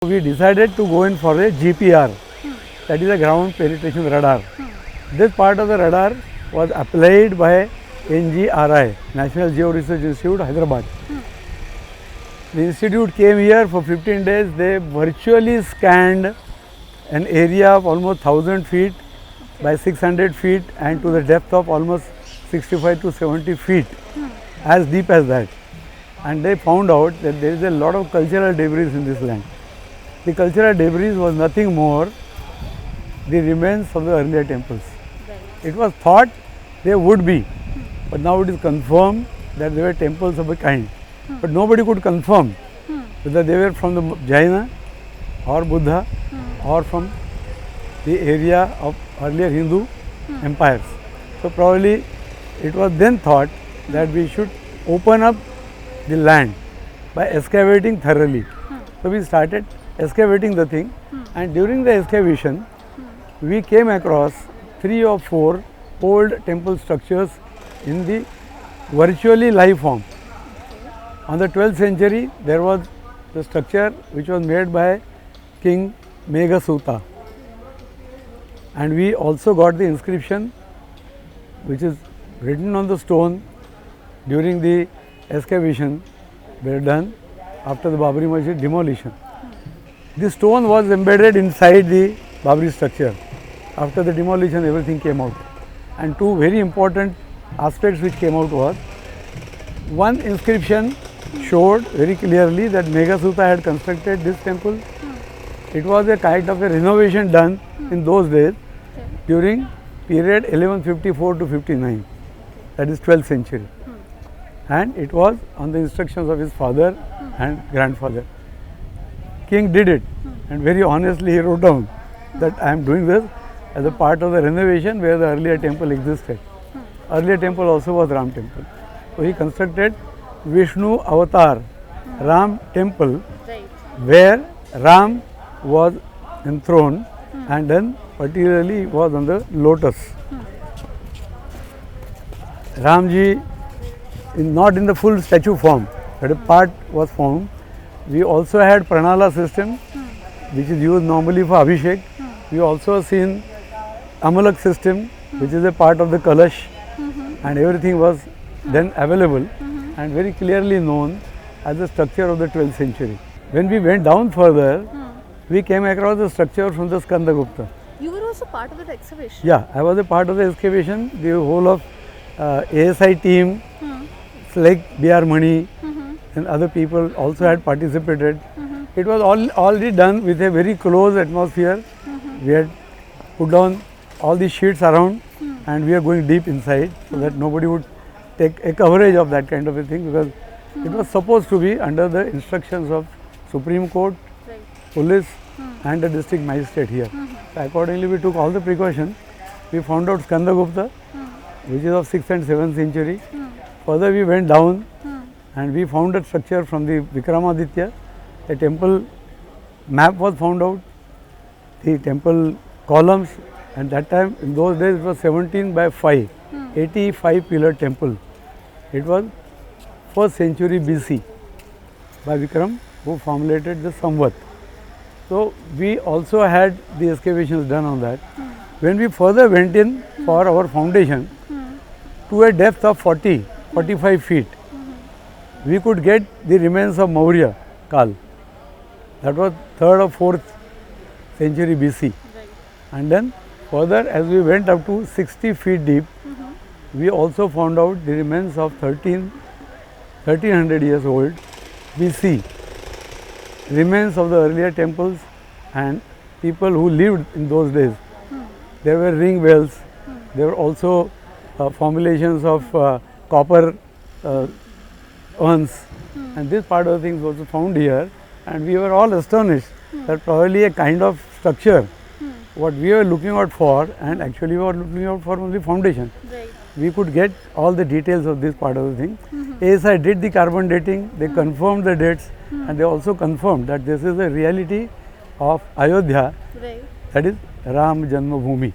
We decided to go in for a GPR, that is a ground penetration radar. This part of the radar was applied by NGRI, National Geo Research Institute, Hyderabad. The institute came here for 15 days. They virtually scanned an area of almost 1000 feet by 600 feet and to the depth of almost 65 to 70 feet, as deep as that. And they found out that there is a lot of cultural debris in this land. The cultural debris was nothing more the remains of the earlier temples. It was thought they would be, but now it is confirmed that they were temples of a kind. But nobody could confirm whether they were from the Jaina or Buddha or from the area of earlier Hindu empires. So probably it was then thought that we should open up the land by excavating thoroughly. So we started excavating the thing, and during the excavation we came across 3 or 4 old temple structures in the virtually live form. On the 12th century there was the structure which was made by King Meghasuta, and we also got the inscription which is written on the stone during the excavation were done after the Babri Masjid demolition. The stone was embedded inside the Babri structure. After the demolition, everything came out. And 2 very important aspects which came out was, one inscription showed very clearly that Meghasuta had constructed this temple. It was a kind of a renovation done in those days during period 1154 to 59, that is 12th century. And it was on the instructions of his father and grandfather. King did it, and very honestly he wrote down that I am doing this as a part of the renovation where the earlier temple existed. Earlier temple also was Ram temple. So he constructed Vishnu Avatar Ram temple where Ram was enthroned and then particularly was on the lotus. Ramji not in the full statue form, but a part was found. We also had Pranala system which is used normally for Abhishek. We also seen Amalak system which is a part of the Kalash, and everything was then available and very clearly known as the structure of the 12th century. When we went down further, we came across the structure from the Skandagupta. You were also part of the excavation? Yeah, I was a part of the excavation. The whole of ASI team, like B.R. Mani and other people also had participated. It was already done with a very close atmosphere. We had put down all the sheets around and we are going deep inside so that nobody would take a coverage of that kind of a thing, because it was supposed to be under the instructions of Supreme Court, police and the district magistrate here. So accordingly we took all the precautions. We found out Skandagupta which is of 6th and 7th century. Further we went down and we found a structure from the Vikramaditya. A temple map was found out, the temple columns, and that time in those days it was 17 by 5, 85 pillar temple. It was 1st century BC by Vikram, who formulated the Samvat. So we also had the excavations done on that. When we further went in for our foundation to a depth of 45 feet, we could get the remains of Maurya Kal. That was 3rd or 4th century BC. And then further as we went up to 60 feet deep, we also found out the remains of 1300 years old BC, remains of the earlier temples and people who lived in those days. There were ring wells, there were also formulations of copper urns, and this part of the things was found here, and we were all astonished that probably a kind of structure what we were looking out for, and actually we were looking out for only foundation. We could get all the details of this part of the thing. ASI did the carbon dating, they confirmed the dates, and they also confirmed that this is a reality of Ayodhya, that is Ram Janmabhoomi.